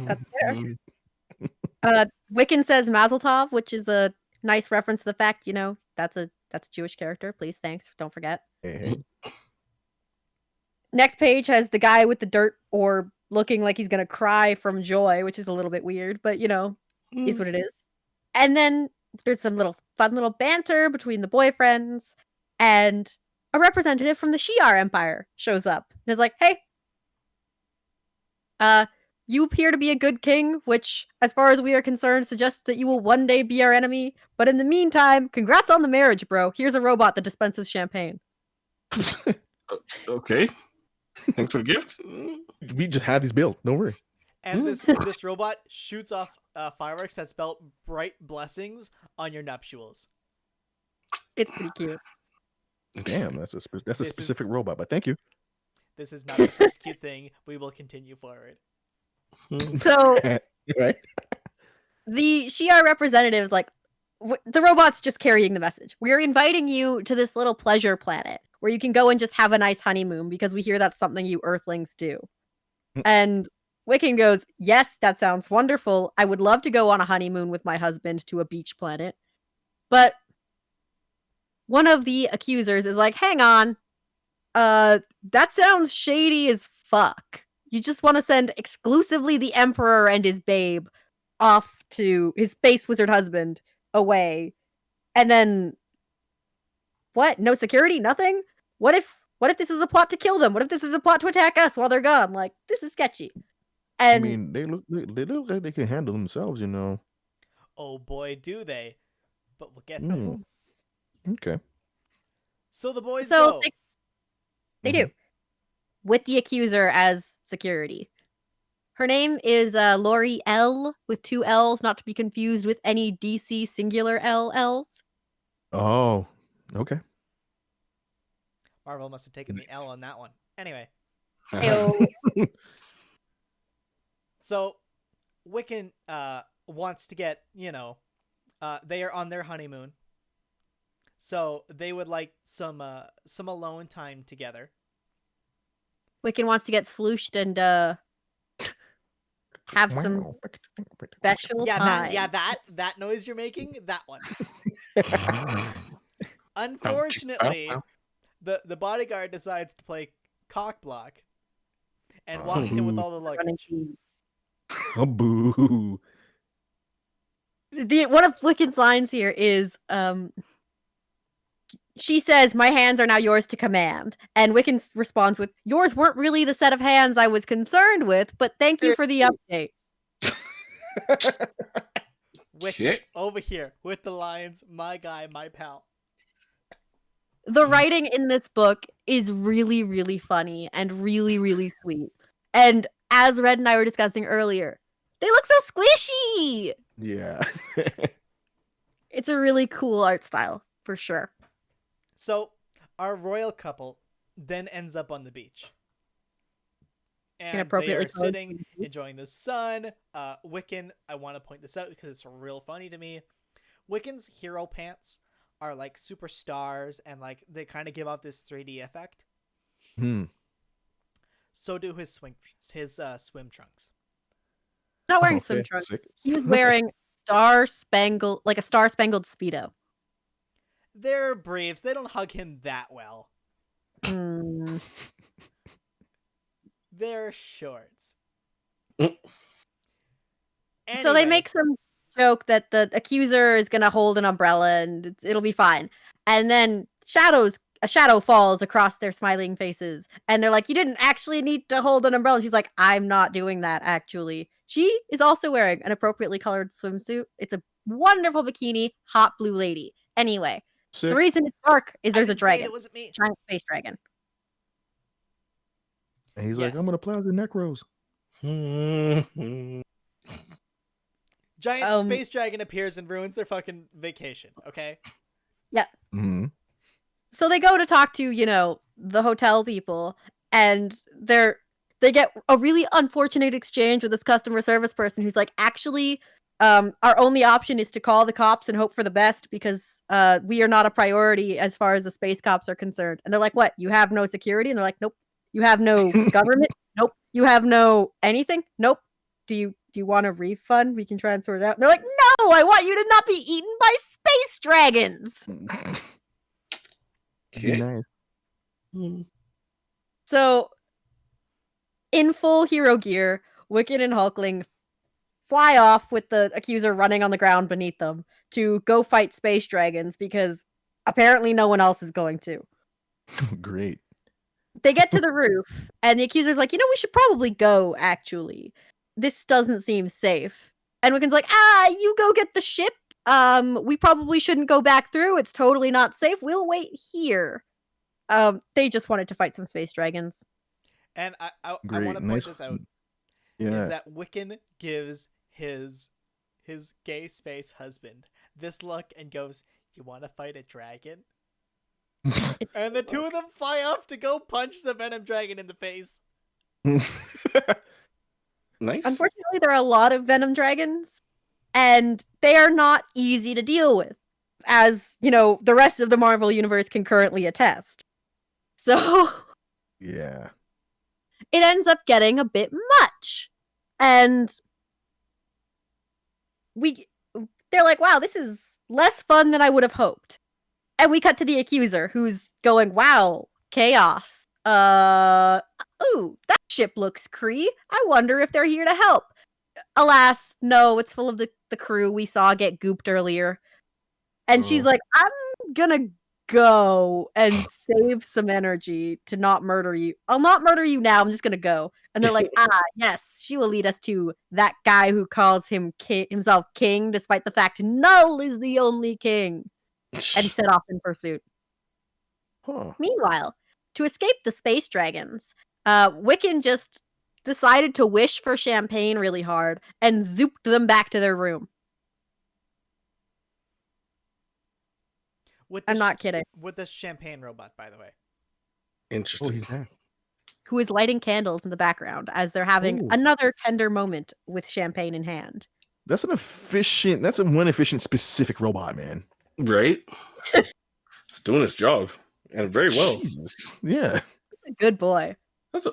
That's fair. Wiccan says Mazel Tov, which is a nice reference to the fact, you know, that's a Jewish character. Please, thanks. Don't forget. Hey. Next page has the guy with the dirt orb looking like he's going to cry from joy, which is a little bit weird, but, you know, is what it is. And then there's some fun little banter between the boyfriends, and a representative from the Shi'ar Empire shows up and is like, hey, you appear to be a good king, which, as far as we are concerned, suggests that you will one day be our enemy. But in the meantime, congrats on the marriage, bro. Here's a robot that dispenses champagne. Okay. Thanks for the gift. We just had these built. Don't worry. And this robot shoots off fireworks that spell bright blessings on your nuptials. It's pretty cute. Damn, that's a specific robot, but thank you. This is not the first cute thing. We will continue forward. So, right? The Shi'ar representative is like, the robot's just carrying the message. We're inviting you to this little pleasure planet where you can go and just have a nice honeymoon because we hear that's something you Earthlings do. And Wiccan goes, yes, that sounds wonderful. I would love to go on a honeymoon with my husband to a beach planet. But one of the accusers is like, hang on. That sounds shady as fuck. You just want to send exclusively the Emperor and his babe off to his space wizard husband away. And then what? No security? Nothing? What if this is a plot to kill them? What if this is a plot to attack us while they're gone? Like, this is sketchy. And I mean, they look like they can handle themselves, you know. Oh boy, do they. But we'll get there. Okay. So the boys go. They do. With the accuser as security. Her name is Lori L with 2 L's, not to be confused with any DC singular LLs. Oh, okay. Marvel must have taken the L on that one. Anyway. So, Wiccan wants to get, you know, they are on their honeymoon. So, they would like some alone time together. Wiccan wants to get slooshed and have some special time. That noise you're making, that one. Unfortunately, the bodyguard decides to play cock block and walks in with all the luggage. Oh, boo. One of Wiccan's lines here is, she says, my hands are now yours to command. And Wiccan responds with, yours weren't really the set of hands I was concerned with, but thank you for the update. Wiccan, over here, with the lines, my guy, my pal. The writing in this book is really, really funny and really, really sweet. And as Red and I were discussing earlier, they look so squishy. Yeah. It's a really cool art style, for sure. So, our royal couple then ends up on the beach. And they Inappropriately are close. sitting, enjoying the sun. Wiccan, I want to point this out because it's real funny to me. Wiccan's hero pants are like superstars and like they kind of give off this 3D effect. So do his swim trunks. Not wearing swim trunks. Sick. He's wearing a star-spangled Speedo. They're briefs. They don't hug him that well. They're shorts. Anyway. So they make some joke that the accuser is gonna hold an umbrella and it'll be fine. And then a shadow falls across their smiling faces. And they're like, you didn't actually need to hold an umbrella. And she's like, I'm not doing that, actually. She is also wearing an appropriately colored swimsuit. It's a wonderful bikini, hot blue lady. Anyway, Sick. the reason it's dark is there's a dragon. It wasn't me. Giant space dragon. And he's like, I'm gonna plaza necros. Giant space dragon appears and ruins their fucking vacation, okay? Yeah. Mm-hmm. So they go to talk to, the hotel people, and they get a really unfortunate exchange with this customer service person who's like, actually, our only option is to call the cops and hope for the best because we are not a priority as far as the space cops are concerned. And they're like, what? You have no security? And they're like, nope. You have no government? Nope. You have no anything? Nope. Do you want a refund? We can try and sort it out. And they're like, no, I want you to not be eaten by space dragons. Okay. Nice. So, in full hero gear, Wiccan and Hulkling fly off with the accuser running on the ground beneath them to go fight space dragons because apparently no one else is going to. Great. They get to the roof, and the accuser's like, we should probably go, actually. This doesn't seem safe. And Wiccan's like, you go get the ship. We probably shouldn't go back through. It's totally not safe. We'll wait here. They just wanted to fight some space dragons. And I want to point this out. Yeah. Is that Wiccan gives his gay space husband this look and goes, you want to fight a dragon? And the two of them fly off to go punch the venom dragon in the face. Nice. Unfortunately, there are a lot of venom dragons, and they are not easy to deal with, as, the rest of the Marvel Universe can currently attest. So... Yeah. It ends up getting a bit much. And they're like, wow, this is less fun than I would have hoped. And we cut to the accuser who's going, wow, chaos. Ooh, that ship looks cree. I wonder if they're here to help. Alas, no, it's full of the crew we saw get gooped earlier. And she's like, I'm gonna go and save some energy to not murder you. I'll not murder you now. I'm just gonna go. And they're like, yes, she will lead us to that guy who calls himself king, despite the fact Null is the only king, and set off in pursuit. Huh. Meanwhile, to escape the space dragons, Wiccan just decided to wish for champagne really hard and zooped them back to their room. I'm not kidding. With this champagne robot, by the way. Interesting. Oh, he's there. Who is lighting candles in the background as they're having another tender moment with champagne in hand. That's a one efficient specific robot, man. Right? It's doing its job. And very well. Jesus. Yeah. That's a good boy. That's a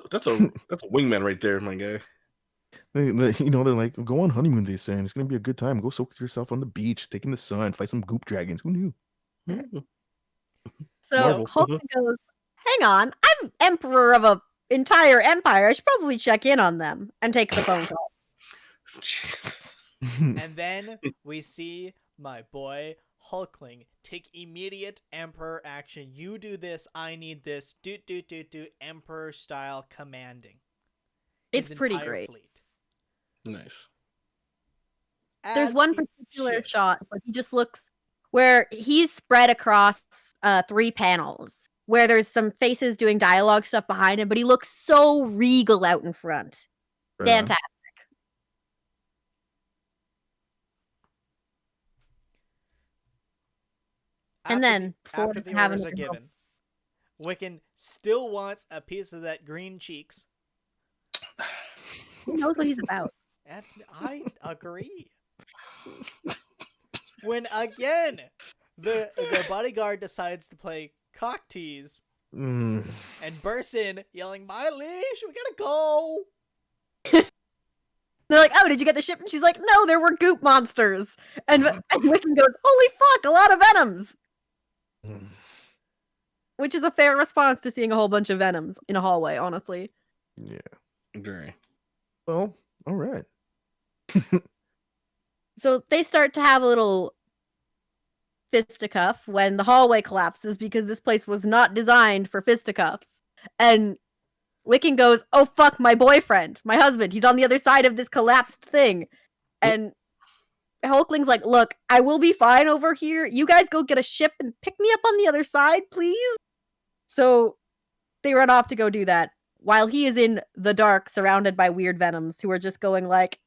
wingman right there, my guy. They're like, go on honeymoon, they say, and it's gonna be a good time. Go soak yourself on the beach, take in the sun, fight some goop dragons. Who knew? So Hulk goes, hang on, I'm emperor of a entire empire. I should probably check in on them, and takes the phone call. And then we see my boy Hulkling take immediate emperor action. You do this, I need this. Do emperor style commanding. It's pretty great. Fleet. Nice. There's one particular shot where he just looks where he's spread across 3 panels where there's some faces doing dialogue stuff behind him, but he looks so regal out in front. Right on. Fantastic. And then, before after they the have orders are another given, Wiccan still wants a piece of that green cheeks. He knows what he's about. And I agree. When again, the bodyguard decides to play cock tease and bursts in yelling, "My leash, we gotta go!" They're like, "Oh, did you get the ship?" And she's like, "No, there were goop monsters." And Wiccan goes, "Holy fuck, a lot of venoms!" Which is a fair response to seeing a whole bunch of venoms in a hallway, honestly. Yeah. Very. Well, all right. So they start to have a little fisticuff when the hallway collapses because this place was not designed for fisticuffs. And Wiccan goes, "Oh fuck, my boyfriend, my husband, he's on the other side of this collapsed thing." And Hulkling's like, "Look, I will be fine over here. You guys go get a ship and pick me up on the other side, please." So they run off to go do that while he is in the dark surrounded by weird venoms who are just going like,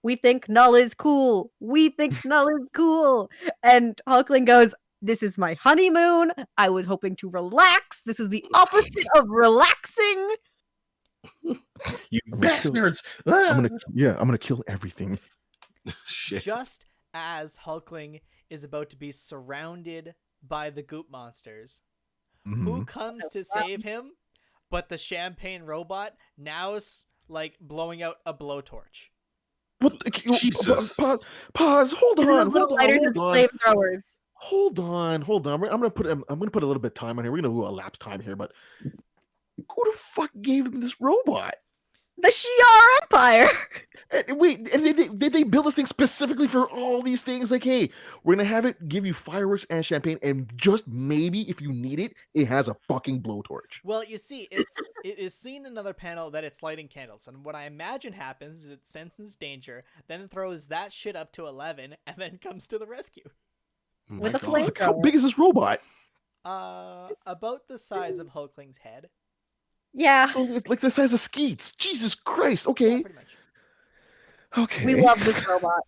"We think Null is cool. We think Null is cool." And Hulkling goes, "This is my honeymoon. I was hoping to relax. This is the opposite of relaxing." You bastards! I'm gonna kill everything. Shit. Just as Hulkling is about to be surrounded by the goop monsters, who comes to save him but the champagne robot, now like blowing out a blowtorch? What? Jesus. Pause. Hold on. Flamethrowers. Hold on. I'm gonna put a little bit of time on here. We're gonna do a lapse time here, but who the fuck gave them this robot? The Shi'ar Empire. Wait, and did they build this thing specifically for all these things? Like, hey, we're gonna have it give you fireworks and champagne, and just maybe if you need it, it has a fucking blowtorch. Well, you see, it is seen in another panel that it's lighting candles, and what I imagine happens is it senses danger, then throws that shit up to 11, and then comes to the rescue. With a Like, how flamethrower. big is this robot? About the size of Hulkling's head. Yeah. Oh, it's like the size of Skeets. Jesus Christ. Okay. Yeah, pretty much. Okay. We love this robot.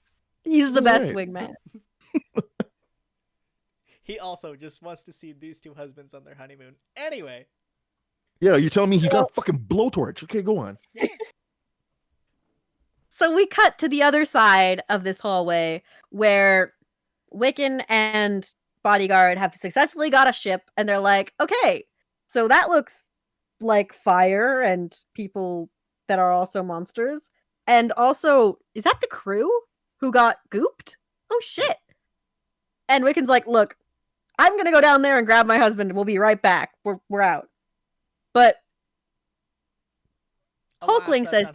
He's the best Right. wingman. He also just wants to see these two husbands on their honeymoon. Anyway. Yeah, you're telling me he got a fucking blowtorch. Okay, go on. So we cut to the other side of this hallway where Wiccan and Bodyguard have successfully got a ship, and they're like, "Okay, so that looks like fire and people that are also monsters. And also, is that the crew who got gooped? Oh shit." And Wiccan's like, "Look, I'm gonna go down there and grab my husband, and we'll be right back. We're out." But Hulkling says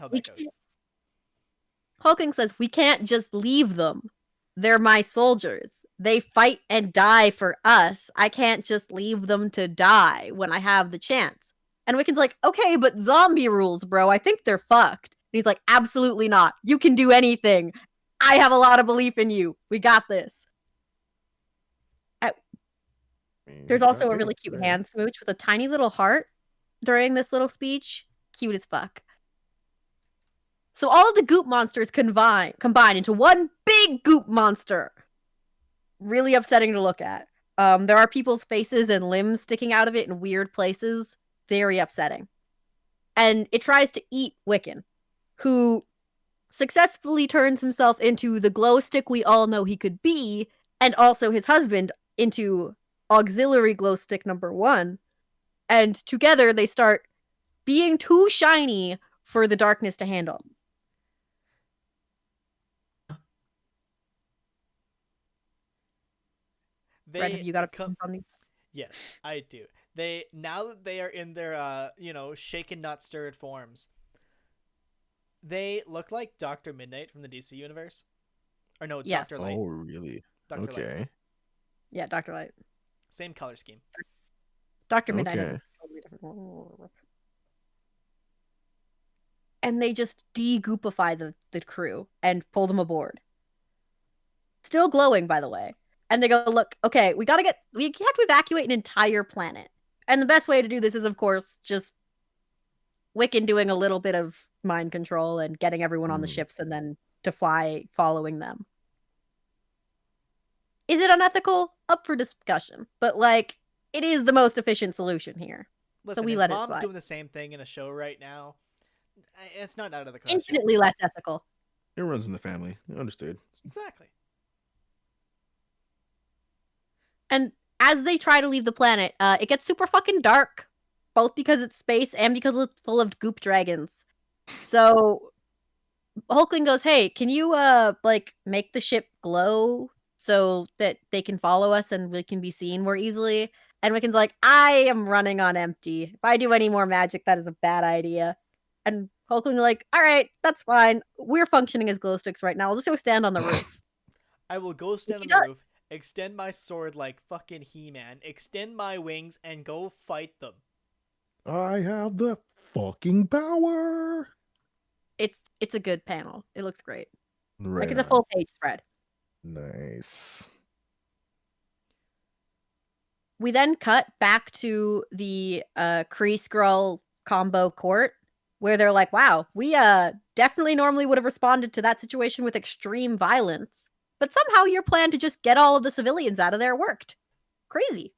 we can't just leave them. They're my soldiers. They fight and die for us. I can't just leave them to die when I have the chance. And Wiccan's like, "Okay, but zombie rules, bro. I think they're fucked." And he's like, "Absolutely not. You can do anything. I have a lot of belief in you. We got this." There's also a really cute hand smooch with a tiny little heart during this little speech. Cute as fuck. So all of the goop monsters combine into one big goop monster. Really upsetting to look at. There are people's faces and limbs sticking out of it in weird places. Very upsetting. And it tries to eat Wiccan, who successfully turns himself into the glow stick we all know he could be, and also his husband into auxiliary glow stick number 1. And together they start being too shiny for the darkness to handle. Brett, have you got a comment on these? Yes, I do. Now that they are in their shaken not stirred forms, they look like Dr. Midnight from the DC universe. Or no, Yes. Dr. Light. Oh, really? Dr. Okay. Light. Yeah, Dr. Light. Same color scheme. Dr. Midnight has Okay. a totally different one. And they just de-goopify the crew and pull them aboard. Still glowing, by the way. And they go, look, okay, we have to evacuate an entire planet. And the best way to do this is, of course, just Wiccan doing a little bit of mind control and getting everyone on the ships and then to fly following them. Is it unethical? Up for discussion. But, like, it is the most efficient solution here. Listen, so we his let it mom's slide. doing the same thing in a show right now. It's not out of the question. Infinitely less ethical. It runs in the family. Understood. Exactly. And as they try to leave the planet, it gets super fucking dark. Both because it's space and because it's full of goop dragons. So Hulkling goes, hey, can you, like, make the ship glow so that they can follow us and we can be seen more easily? And Wiccan's like, I am running on empty. If I do any more magic, that is a bad idea. And Hulkling like, all right, that's fine. We're functioning as glow sticks right now. I'll just go stand on the roof. I will go stand on the roof, extend my sword like fucking He-Man, extend my wings, and go fight them. I have the fucking power. It's a good panel. It looks great. Right like, it's a full page spread. Nice. We then cut back to the Kree-Skrull combo court, where they're like, wow, we definitely normally would have responded to that situation with extreme violence, but somehow your plan to just get all of the civilians out of there worked. Crazy.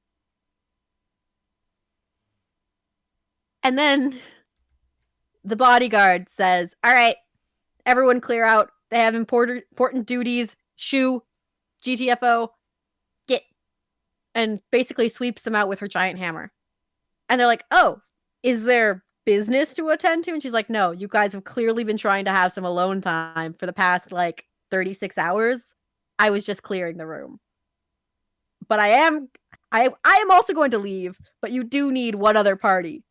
And then the bodyguard says, all right, everyone clear out. They have important duties. Shoo, GTFO, get. And basically sweeps them out with her giant hammer. And they're like, oh, is there business to attend to? And she's like, no, you guys have clearly been trying to have some alone time for the past, like, 36 hours. I was just clearing the room. But I am also going to leave, but you do need one other party.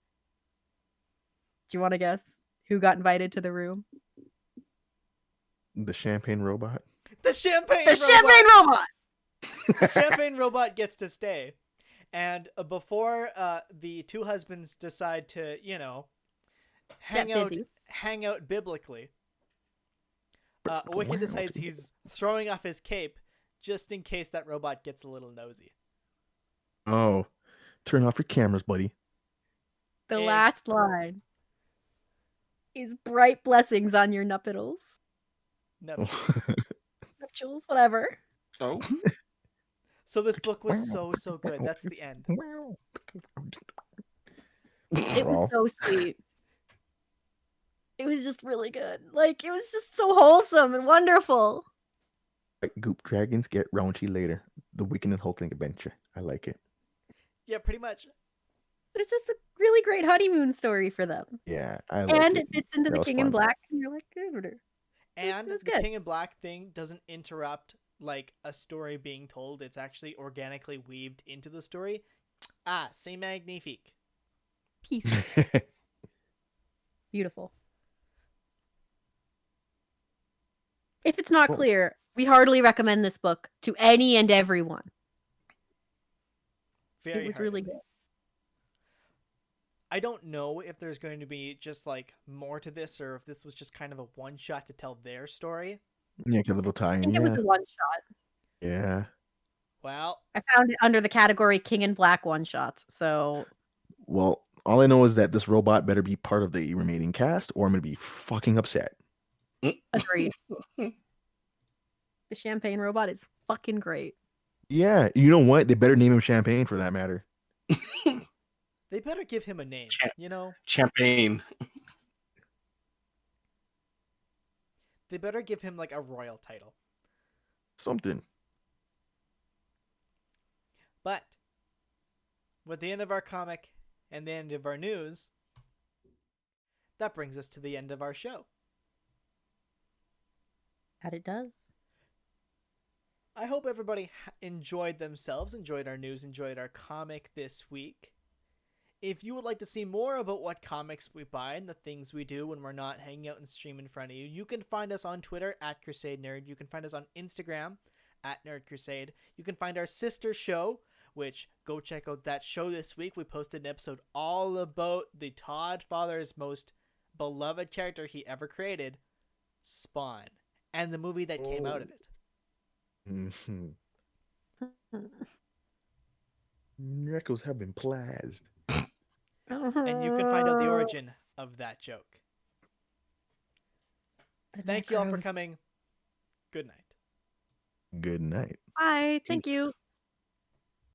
Do you want to guess who got invited to the room? The champagne robot. The champagne robot! The champagne robot gets to stay. And before the two husbands decide to, hang out biblically, Wiccan decides he's throwing off his cape just in case that robot gets a little nosy. Oh, turn off your cameras, buddy. The last line is bright blessings on your nuptials. Nuptials, whatever. Oh. So this book was so good. That's the end. It was so sweet. It was just really good. Like, it was just so wholesome and wonderful. Goop dragons get raunchy later. The Wiccan and Hulkling adventure. I like it. Yeah, pretty much. It's just a really great honeymoon story for them. Yeah, I like it. And it fits into the King in Black, and you're like, good. And the King in Black thing doesn't interrupt, like, a story being told. It's actually organically weaved into the story. Ah, c'est magnifique. Peace. Beautiful. If it's not clear, we heartily recommend this book to any and everyone. It was really good. I don't know if there's going to be just, like, more to this, or if this was just kind of a one-shot to tell their story. Yeah, get a little tie-in. I think it was a one-shot. Yeah. Well, I found it under the category King in Black one-shots, so... Well, all I know is that this robot better be part of the remaining cast, or I'm going to be fucking upset. Agreed. The champagne robot is fucking great. Yeah, you know what? They better name him Champagne for that matter. They better give him a name, Champagne. They better give him, like, a royal title. Something. But, with the end of our comic and the end of our news, that brings us to the end of our show. That it does. I hope everybody enjoyed themselves, enjoyed our news, enjoyed our comic this week. If you would like to see more about what comics we buy and the things we do when we're not hanging out and stream in front of you, you can find us on Twitter at Crusade Nerd. You can find us on Instagram at Nerd Crusade. You can find our sister show, which go check out that show this week. We posted an episode all about the Todd Father's most beloved character he ever created, Spawn, and the movie that came out of it. Mm-hmm. Echoes have been plased. And you can find out the origin of that joke. Thank you all for coming. Good night. Good night. Bye. Thank you.